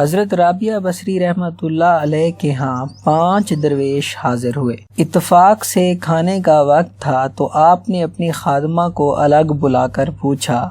حضرت رابعہ بصری رحمۃ اللہ علیہ کے ہاں 5 درویش حاضر ہوئے۔ اتفاق سے کھانے کا وقت تھا تو آپ نے اپنی خادمہ کو الگ بلا کر پوچھا،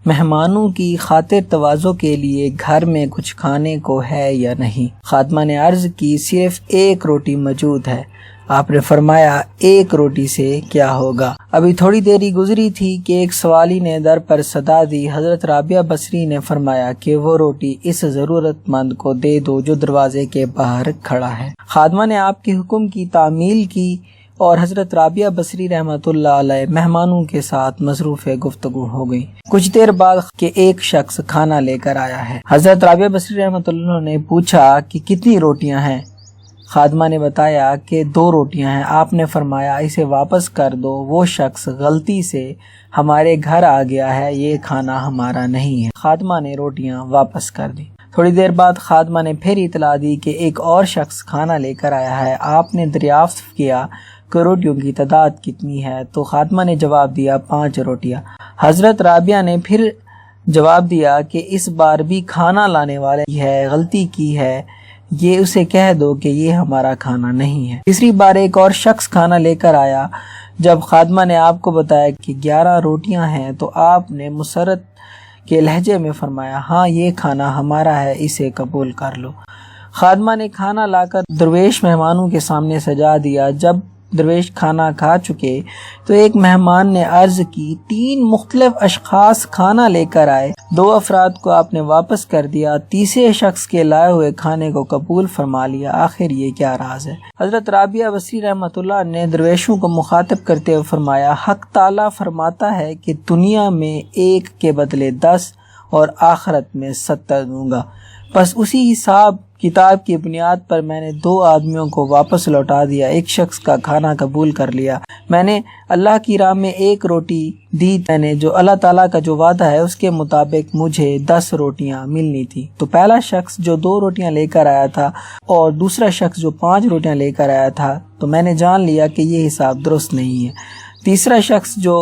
مہمانوں کی خاطر تواضع کے لیے گھر میں کچھ کھانے کو ہے یا نہیں؟ خادمہ نے عرض کی، صرف 1 روٹی موجود ہے۔ آپ نے فرمایا، 1 روٹی سے کیا ہوگا؟ ابھی تھوڑی دیری گزری تھی کہ ایک سوالی نے در پر صدا دی۔ حضرت رابعہ بصری نے فرمایا کہ وہ روٹی اس ضرورت مند کو دے دو جو دروازے کے باہر کھڑا ہے۔ خادمہ نے آپ کے حکم کی تعمیل کی اور حضرت رابعہ بصری رحمۃ اللہ علیہ مہمانوں کے ساتھ مصروف گفتگو ہو گئی۔ کچھ دیر بعد کہ ایک شخص کھانا لے کر آیا ہے۔ حضرت رابعہ بصری رحمۃ اللہ نے پوچھا کہ کتنی روٹیاں ہیں؟ خادمہ نے بتایا کہ 2 روٹیاں ہیں۔ آپ نے فرمایا، اسے واپس کر دو، وہ شخص غلطی سے ہمارے گھر آ گیا ہے، یہ کھانا ہمارا نہیں ہے۔ خادمہ نے روٹیاں واپس کر دی۔ تھوڑی دیر بعد خادمہ نے پھر اطلاع دی کہ ایک اور شخص کھانا لے کر آیا ہے۔ آپ نے دریافت کیا کہ روٹیوں کی تعداد کتنی ہے؟ تو خادمہ نے جواب دیا، 5 روٹیاں۔ حضرت رابعہ نے پھر جواب دیا کہ اس بار بھی کھانا لانے والے کی ہے، غلطی کی ہے، یہ اسے کہہ دو کہ یہ ہمارا کھانا نہیں ہے۔ تیسری بار ایک اور شخص کھانا لے کر آیا۔ جب خادمہ نے آپ کو بتایا کہ 11 روٹیاں ہیں تو آپ نے مسرت کے لہجے میں فرمایا، ہاں یہ کھانا ہمارا ہے، اسے قبول کر لو۔ خادمہ نے کھانا لا کر درویش مہمانوں کے سامنے سجا دیا۔ جب درویش کھانا کھا چکے تو ایک مہمان نے عرض کی، 3 مختلف اشخاص کھانا لے کر آئے، 2 افراد کو آپ نے واپس کر دیا، تیسرے شخص کے لائے ہوئے کھانے کو قبول فرما لیا، آخر یہ کیا راز ہے؟ حضرت رابعہ بصری رحمۃ اللہ نے درویشوں کو مخاطب کرتے ہوئے فرمایا، حق تعالیٰ فرماتا ہے کہ دنیا میں 1 کے بدلے 10 اور آخرت میں 70 دوں گا۔ بس اسی حساب کتاب کی بنیاد پر میں نے 2 آدمیوں کو واپس لوٹا دیا، ایک شخص کا کھانا قبول کر لیا۔ میں نے اللہ کی راہ میں 1 روٹی دی، میں نے جو اللہ تعالیٰ کا جو وعدہ ہے اس کے مطابق مجھے 10 روٹیاں ملنی تھی۔ تو پہلا شخص جو 2 روٹیاں لے کر آیا تھا اور دوسرا شخص جو 5 روٹیاں لے کر آیا تھا، تو میں نے جان لیا کہ یہ حساب درست نہیں ہے۔ تیسرا شخص جو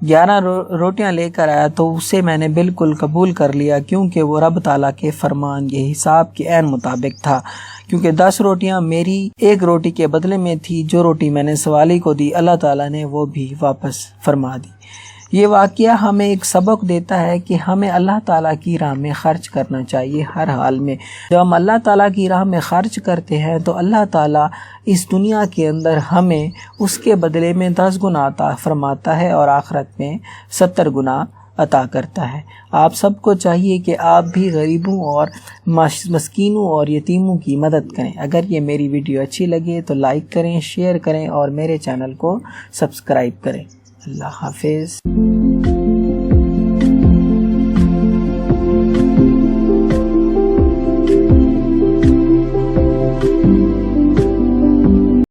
11 روٹیاں لے کر آیا تو اسے میں نے بالکل قبول کر لیا، کیونکہ وہ رب تعالیٰ کے فرمان کے حساب کے عین مطابق تھا، کیونکہ 10 روٹیاں میری 1 روٹی کے بدلے میں تھی۔ جو روٹی میں نے سوالی کو دی اللہ تعالیٰ نے وہ بھی واپس فرما دی۔ یہ واقعہ ہمیں ایک سبق دیتا ہے کہ ہمیں اللہ تعالیٰ کی راہ میں خرچ کرنا چاہیے ہر حال میں۔ جب ہم اللہ تعالیٰ کی راہ میں خرچ کرتے ہیں تو اللہ تعالیٰ اس دنیا کے اندر ہمیں اس کے بدلے میں 10 گنا عطا فرماتا ہے اور آخرت میں 70 گنا عطا کرتا ہے۔ آپ سب کو چاہیے کہ آپ بھی غریبوں اور مسکینوں اور یتیموں کی مدد کریں۔ اگر یہ میری ویڈیو اچھی لگے تو لائک کریں، شیئر کریں اور میرے چینل کو سبسکرائب کریں۔ اللہ حافظ۔